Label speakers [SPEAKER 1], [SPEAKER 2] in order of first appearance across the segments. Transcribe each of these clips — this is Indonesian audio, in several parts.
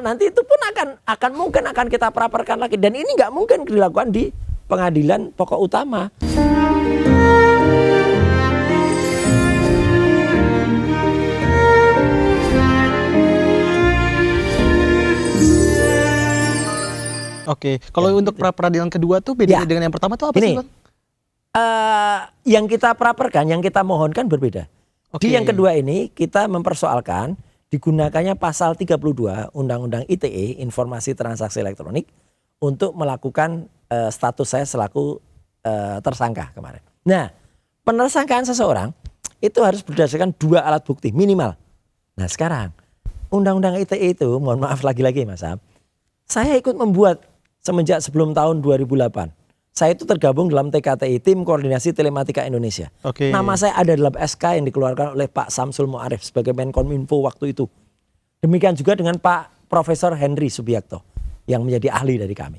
[SPEAKER 1] Nanti itu pun akan mungkin akan kita praperkan lagi, dan ini nggak mungkin dilakukan di pengadilan pokok utama.
[SPEAKER 2] Oke, kalau untuk
[SPEAKER 1] gitu.
[SPEAKER 2] pra-peradilan kedua tuh bedanya dengan yang pertama tuh apa sih, Bang?
[SPEAKER 1] Yang kita praperkan, yang kita mohonkan berbeda.
[SPEAKER 2] Oke.
[SPEAKER 1] Di yang kedua ini kita mempersoalkan digunakannya pasal 32 Undang-Undang ITE, Informasi Transaksi Elektronik, untuk melakukan status saya selaku tersangka kemarin. Nah, penersangkaan seseorang itu harus berdasarkan 2 alat bukti minimal. Nah sekarang Undang-Undang ITE itu, mohon maaf lagi-lagi Mas Am, saya ikut membuat semenjak sebelum tahun 2008. Saya itu tergabung dalam TKTI, Tim Koordinasi Telematika Indonesia.
[SPEAKER 2] Oke.
[SPEAKER 1] Nama saya ada dalam SK yang dikeluarkan oleh Pak Samsul Mu'arif sebagai Menkominfo waktu itu. Demikian juga dengan Pak Profesor Henry Subiakto yang menjadi ahli dari kami.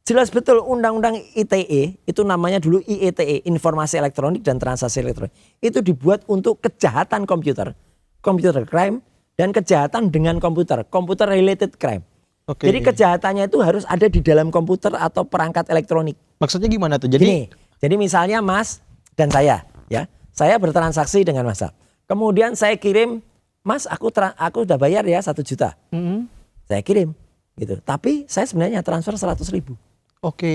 [SPEAKER 1] Jelas betul Undang-Undang ITE itu namanya dulu IETE, Informasi Elektronik dan Transaksi Elektronik. Itu dibuat untuk kejahatan komputer, computer crime, dan kejahatan dengan komputer, computer related crime.
[SPEAKER 2] Oke.
[SPEAKER 1] Jadi kejahatannya itu harus ada di dalam komputer atau perangkat elektronik.
[SPEAKER 2] Maksudnya gimana tuh?
[SPEAKER 1] Jadi misalnya Mas dan saya, ya, saya bertransaksi dengan Mas. Kemudian saya kirim, Mas, aku udah bayar ya 1 juta. Saya kirim, gitu. Tapi saya sebenarnya transfer 100.000.
[SPEAKER 2] Oke.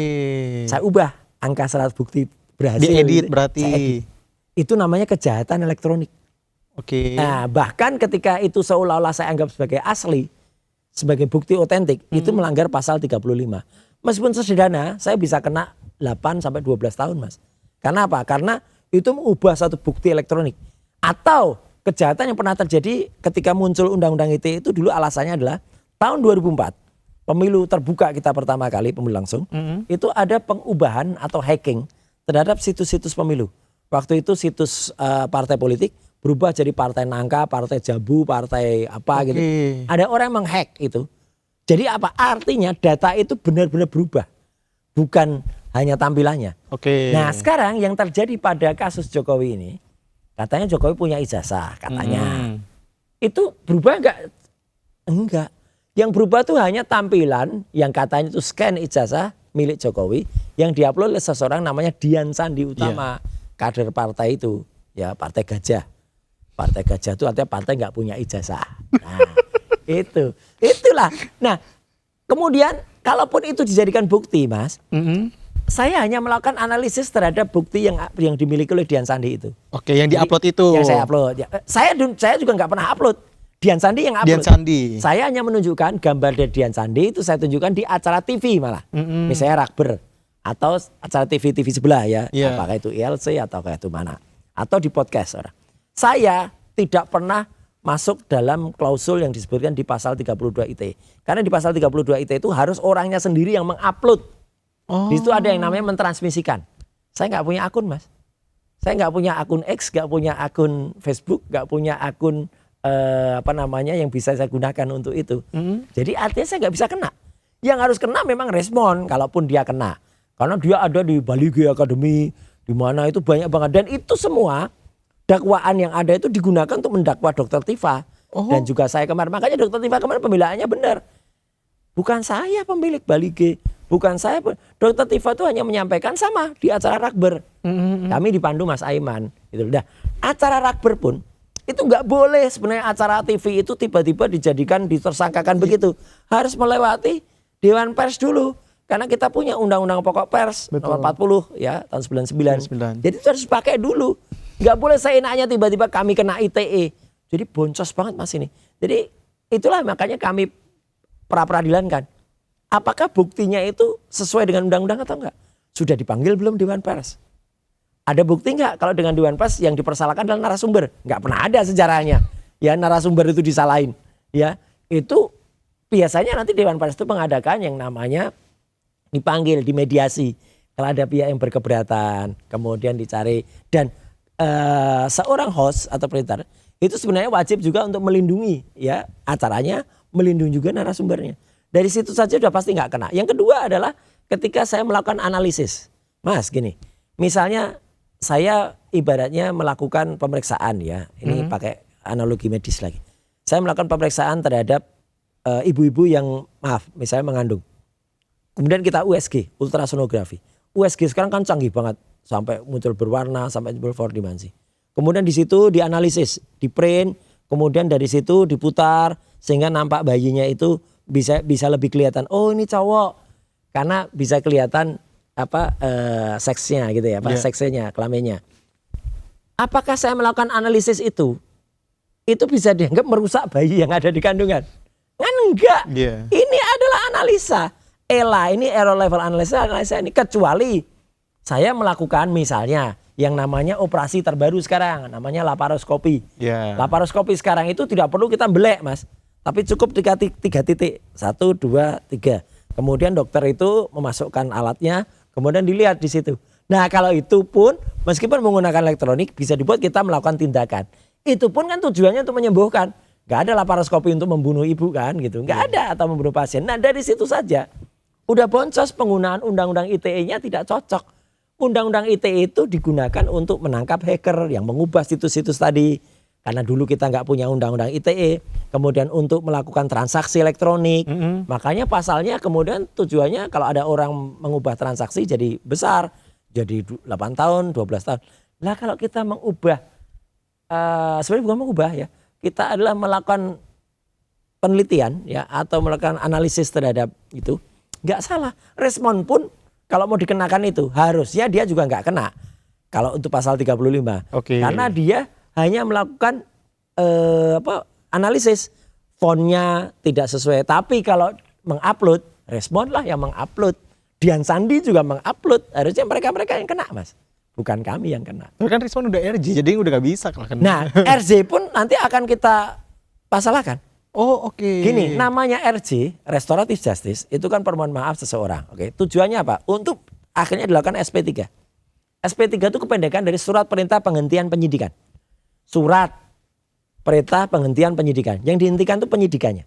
[SPEAKER 1] Saya ubah angka 100 bukti berhasil.
[SPEAKER 2] Diedit berarti.
[SPEAKER 1] Saya edit. Itu namanya kejahatan elektronik.
[SPEAKER 2] Oke.
[SPEAKER 1] Nah, bahkan ketika itu seolah-olah saya anggap sebagai asli, sebagai bukti otentik, itu melanggar pasal 35. Meskipun sederhana, saya bisa kena 8 sampai 12 tahun, Mas. Karena apa? Karena itu mengubah satu bukti elektronik. Atau kejahatan yang pernah terjadi ketika muncul Undang-Undang ITE itu dulu alasannya adalah tahun 2004, pemilu terbuka kita pertama kali, pemilu langsung, itu ada pengubahan atau hacking terhadap situs-situs pemilu. Waktu itu situs partai politik berubah jadi partai nangka, partai jabu, partai apa gitu. Ada orang yang menghack itu. Jadi apa? Artinya data itu benar-benar berubah. Bukan hanya tampilannya.
[SPEAKER 2] Oke.
[SPEAKER 1] Nah sekarang yang terjadi pada kasus Jokowi ini, katanya Jokowi punya ijazah, katanya. Itu berubah enggak? Enggak. Yang berubah tuh hanya tampilan yang katanya itu scan ijazah milik Jokowi yang diupload oleh seseorang namanya Dian Sandi Utama, kader partai itu, ya Partai Gajah. Partai Gajah itu artinya partai nggak punya ijazah. Nah, itulah. Nah, kemudian kalaupun itu dijadikan bukti, Mas, saya hanya melakukan analisis terhadap bukti yang dimiliki oleh Dian Sandi itu.
[SPEAKER 2] Oke, yang diupload itu.
[SPEAKER 1] Yang saya upload. Ya, saya juga nggak pernah upload. Dian Sandi yang upload.
[SPEAKER 2] Dian Sandi.
[SPEAKER 1] Saya hanya menunjukkan gambar dari Dian Sandi itu saya tunjukkan di acara TV malah. Misalnya Rakber atau acara TV sebelah ya. Apakah itu ILC atau kayak itu mana. Atau di podcast orang. Saya tidak pernah masuk dalam klausul yang disebutkan di pasal 32 ITE. Karena di pasal 32 ITE itu harus orangnya sendiri yang mengupload. Di situ ada yang namanya mentransmisikan. Saya nggak punya akun, Mas. Saya nggak punya akun X, nggak punya akun Facebook, nggak punya akun yang bisa saya gunakan untuk itu. Jadi artinya saya nggak bisa kena. Yang harus kena memang respon, kalaupun dia kena. Karena dia ada di Bali G Academy, di mana itu banyak banget. Dan itu semua dakwaan yang ada itu digunakan untuk mendakwa Dr. Tifa. Dan juga saya kemarin. Makanya Dr. Tifa kemarin pembelaannya benar. Bukan saya pemilik Bali G. Bukan saya. Dr. Tifa itu hanya menyampaikan sama di acara Rakber. Kami dipandu Mas Aiman. Gitu. Nah, acara Rakber pun itu nggak boleh sebenarnya acara TV itu tiba-tiba dijadikan ditersangkakan begitu. Harus melewati Dewan Pers dulu. Karena kita punya Undang-Undang Pokok Pers nomor 40 ya tahun 99. Jadi itu harus pakai dulu. Nggak boleh seenaknya tiba-tiba kami kena ITE. Jadi boncos banget Mas ini. Jadi itulah makanya kami pra-peradilan kan. Apakah buktinya itu sesuai dengan undang-undang atau enggak? Sudah dipanggil belum Dewan Pers? Ada bukti enggak kalau dengan Dewan Pers yang dipersalahkan adalah narasumber? Enggak pernah ada sejarahnya. Ya narasumber itu disalahin. Ya itu biasanya nanti Dewan Pers itu mengadakan yang namanya dipanggil, dimediasi. Kalau ada pihak yang berkeberatan, kemudian dicari. Dan seorang host atau presenter itu sebenarnya wajib juga untuk melindungi ya acaranya, melindungi juga narasumbernya. Dari situ saja sudah pasti nggak kena. Yang kedua adalah ketika saya melakukan analisis. Mas gini, misalnya saya ibaratnya melakukan pemeriksaan ya. Ini pakai analogi medis lagi. Saya melakukan pemeriksaan terhadap ibu-ibu yang misalnya mengandung. Kemudian kita USG, ultrasonografi. USG sekarang kan canggih banget, sampai muncul berwarna, sampai muncul 4 dimensi. Kemudian di situ dianalisis, di print, kemudian dari situ diputar sehingga nampak bayinya itu bisa lebih kelihatan. Oh ini cowok, karena bisa kelihatan seksnya gitu ya, seksnya, kelaminnya. Apakah saya melakukan analisis itu bisa dianggap merusak bayi yang ada di kandungan? Kan enggak. Ini adalah analisa. ELA ini error level analisa ini, kecuali saya melakukan misalnya yang namanya operasi terbaru sekarang, namanya laparoskopi. Laparoskopi sekarang itu tidak perlu kita belek Mas, tapi cukup 3 titik, 1, 2, 3. Kemudian dokter itu memasukkan alatnya, kemudian dilihat di situ. Nah kalau itu pun meskipun menggunakan elektronik bisa dibuat kita melakukan tindakan. Itu pun kan tujuannya untuk menyembuhkan. Gak ada laparoskopi untuk membunuh ibu kan gitu. Gak ada, atau membunuh pasien. Nah dari situ saja udah boncos penggunaan undang-undang ITE-nya tidak cocok. Undang-undang ITE itu digunakan untuk menangkap hacker yang mengubah situs-situs tadi. Karena dulu kita nggak punya undang-undang ITE. Kemudian untuk melakukan transaksi elektronik. Makanya pasalnya kemudian tujuannya kalau ada orang mengubah transaksi jadi besar. Jadi 8 tahun, 12 tahun. Nah kalau kita mengubah, sebenarnya bukan mengubah ya. Kita adalah melakukan penelitian ya atau melakukan analisis terhadap itu. Nggak salah. Respon pun kalau mau dikenakan itu harusnya dia juga nggak kena. Kalau untuk pasal 35. Karena dia hanya melakukan analisis. Fontnya tidak sesuai. Tapi kalau mengupload, responlah yang mengupload. Dian Sandi juga mengupload. Harusnya mereka yang kena Mas. Bukan kami yang kena.
[SPEAKER 2] Kan Rizwan udah RJ, jadi udah gak bisa kalau kena.
[SPEAKER 1] Nah RJ pun nanti akan kita pasalkan. Gini, namanya RJ, Restoratif Justice, itu kan permohonan maaf seseorang. Tujuannya apa? Untuk akhirnya dilakukan SP3. SP3 itu kependekan dari surat perintah penghentian penyidikan. Surat perintah penghentian penyidikan. Yang dihentikan itu penyidikannya.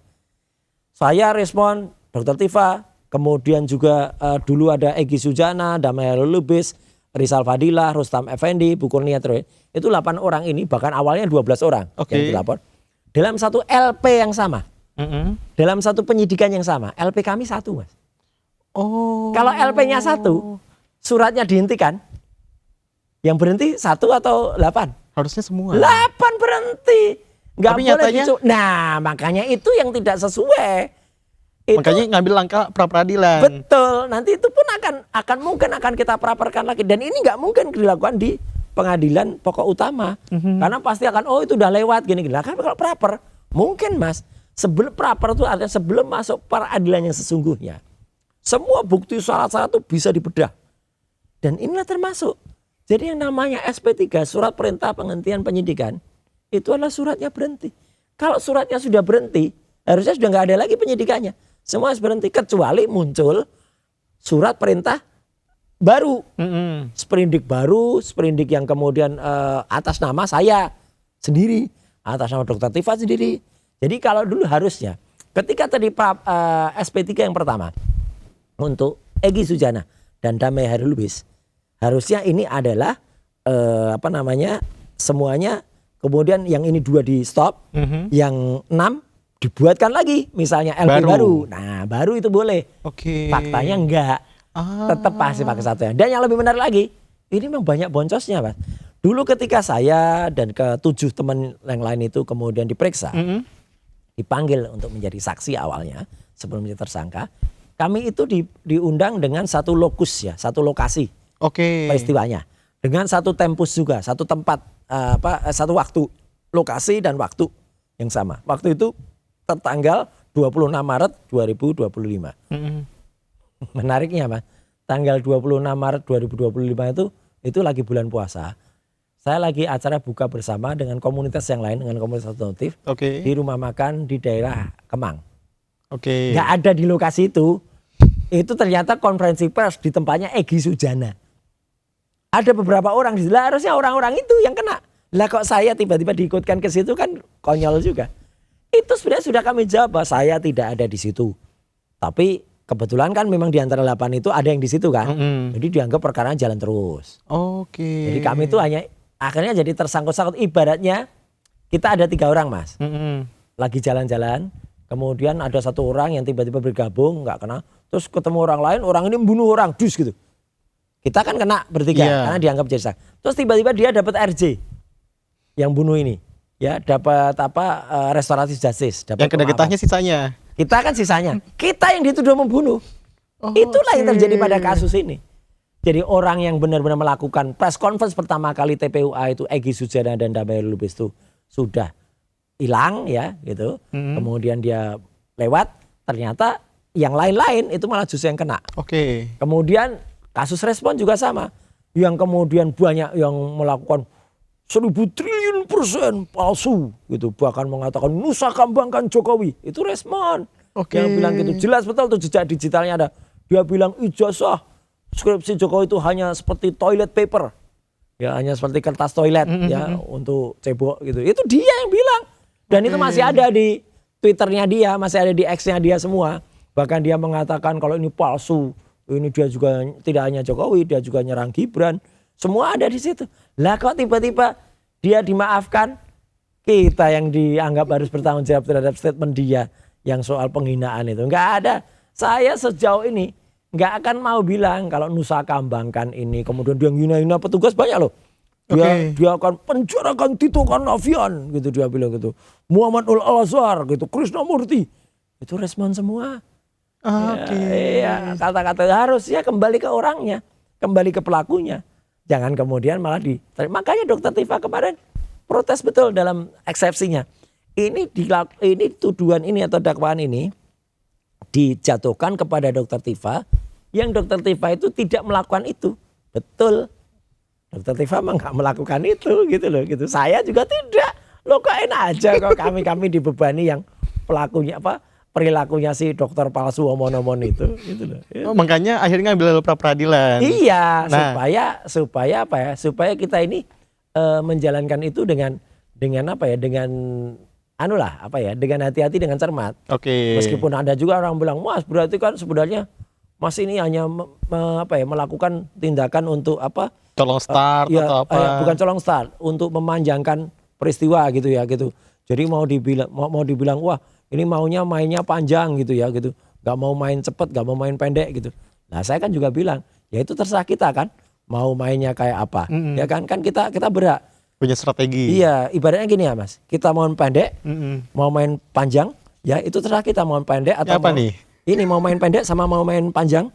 [SPEAKER 1] Saya respon Dr. Tifa, kemudian juga dulu ada Egy Sujana, Damai Lubis, Rizal Fadilah, Rustam Effendi, Bu Kurnia Troy. Itu 8 orang ini, bahkan awalnya 12 orang yang dilapor. Dalam satu LP yang sama. Dalam satu penyidikan yang sama. LP kami 1 Mas. Kalau LP-nya 1, suratnya dihentikan. Yang berhenti 1 atau 8?
[SPEAKER 2] Harusnya semua.
[SPEAKER 1] 8 berhenti. Nggak
[SPEAKER 2] Tapi
[SPEAKER 1] boleh
[SPEAKER 2] nyatanya,
[SPEAKER 1] nah makanya itu yang tidak sesuai.
[SPEAKER 2] Makanya ngambil langkah pra-peradilan.
[SPEAKER 1] Betul, nanti itu pun mungkin akan kita praperkan lagi. Dan ini nggak mungkin dilakukan di pengadilan pokok utama. Karena pasti akan, itu udah lewat gini-gini. Kan kalau praper, mungkin Mas, sebelum praper itu artinya sebelum masuk peradilan yang sesungguhnya. Semua bukti syarat-syarat itu bisa dibedah. Dan inilah termasuk. Jadi yang namanya SP3, surat perintah penghentian penyidikan, itu adalah suratnya berhenti. Kalau suratnya sudah berhenti, harusnya sudah nggak ada lagi penyidikannya. Semua harus berhenti kecuali muncul surat perintah baru, sprindik baru, sprindik yang kemudian atas nama saya sendiri, atas nama Dr. Tifa sendiri. Jadi kalau dulu harusnya ketika tadi SP3 yang pertama untuk Egy Sujana dan Damai Lubis, harusnya ini adalah semuanya, kemudian yang ini 2 di stop, yang 6 dibuatkan lagi misalnya LP baru. Nah baru itu boleh. Faktanya enggak. Tetap pasti pakai 1 ya. Dan yang lebih menarik lagi, ini memang banyak boncosnya Mas. Dulu ketika saya dan ke-7 teman yang lain itu kemudian diperiksa, dipanggil untuk menjadi saksi awalnya sebelum menjadi tersangka, kami itu diundang dengan satu lokus ya, satu lokasi peristiwanya, dengan satu tempus juga, satu tempat, satu waktu, lokasi dan waktu yang sama. Waktu itu tertanggal 26 Maret 2025. Menariknya Mas, tanggal 26 Maret 2025 itu lagi bulan puasa. Saya lagi acara buka bersama dengan komunitas yang lain, dengan komunitas otomotif di rumah makan di daerah Kemang. Nggak ada di lokasi itu. Itu ternyata konferensi pers di tempatnya Egy Sujana. Ada beberapa orang di situ, harusnya orang-orang itu yang kena. Lah kok saya tiba-tiba diikutkan ke situ, kan konyol juga. Itu sebenarnya sudah kami jawab bahwa saya tidak ada di situ. Tapi kebetulan kan memang di antara 8 itu ada yang di situ kan. Jadi dianggap perkara jalan terus. Jadi kami itu hanya akhirnya jadi tersangkut-sangkut. Ibaratnya kita ada 3 orang Mas. Lagi jalan-jalan. Kemudian ada satu orang yang tiba-tiba bergabung, nggak kena. Terus ketemu orang lain, orang ini membunuh orang, dus gitu. Kita kan kena bertiga karena dianggap jadi saksi. Terus tiba-tiba dia dapat RJ yang bunuh ini, ya dapat restoratif justice.
[SPEAKER 2] Yang kena getahnya sisanya.
[SPEAKER 1] Kita kan sisanya. Kita yang dituduh membunuh. Itulah yang terjadi pada kasus ini. Jadi orang yang benar-benar melakukan press conference pertama kali TPUA itu Egy Sujana dan Damai Lubis itu sudah hilang ya gitu. Kemudian dia lewat, ternyata yang lain-lain itu malah justru yang kena. Kemudian kasus Respon juga sama. Yang kemudian banyak yang melakukan 1.000 triliun % palsu gitu. Bahkan mengatakan nusa kambangkan Jokowi. Itu Respon. Yang bilang gitu. Jelas betul tuh jejak digitalnya ada. Dia bilang ijazah skripsi Jokowi itu hanya seperti toilet paper. Ya hanya seperti kertas toilet ya untuk cebok gitu. Itu dia yang bilang. Dan itu masih ada di Twitternya dia, masih ada di X-nya dia semua. Bahkan dia mengatakan kalau ini palsu. Ini dia juga tidak hanya Jokowi, dia juga nyerang Gibran. Semua ada di situ. Lah kok tiba-tiba dia dimaafkan? Kita yang dianggap harus bertanggung jawab terhadap statement dia yang soal penghinaan itu. Enggak ada. Saya sejauh ini enggak akan mau bilang kalau Nusa Kambangkan ini. Kemudian dia ngina-ngina petugas banyak loh. Dia akan penjarakan Tito Karnavian gitu dia bilang gitu. Muhammad Al-Azhar gitu, Krishnamurti. Itu Respon semua. Iya, kata-kata harusnya kembali ke orangnya, kembali ke pelakunya. Jangan kemudian malah makanya Dokter Tifa kemarin protes betul dalam eksepsinya. Ini tuduhan ini atau dakwaan ini dijatuhkan kepada Dokter Tifa yang Dokter Tifa itu tidak melakukan itu. Betul. Dokter Tifa memang nggak melakukan itu gitu loh gitu. Saya juga tidak. Loh kok enak aja kok kami dibebani yang pelakunya perilakunya si dokter palsu omon-omon itu gitu loh.
[SPEAKER 2] Oh, makanya akhirnya ngambil pra peradilan.
[SPEAKER 1] Iya, supaya supaya kita ini menjalankan itu dengan dengan hati-hati dengan cermat. Meskipun ada juga orang bilang, "Mas, berarti kan sebenarnya Mas ini hanya melakukan tindakan untuk
[SPEAKER 2] colong start atau apa?"
[SPEAKER 1] Bukan colong start, untuk memanjangkan peristiwa gitu ya gitu. Jadi mau dibilang wah ini mainnya panjang gitu ya gitu. Gak mau main cepet, gak mau main pendek gitu. Nah saya kan juga bilang ya itu terserah kita kan. Mau mainnya kayak apa. Ya kan kita berhak.
[SPEAKER 2] Punya strategi.
[SPEAKER 1] Iya ibaratnya gini ya Mas. Kita mau pendek, mau main panjang. Ya itu terserah kita mau pendek atau
[SPEAKER 2] apa nih?
[SPEAKER 1] Ini mau main pendek sama mau main panjang.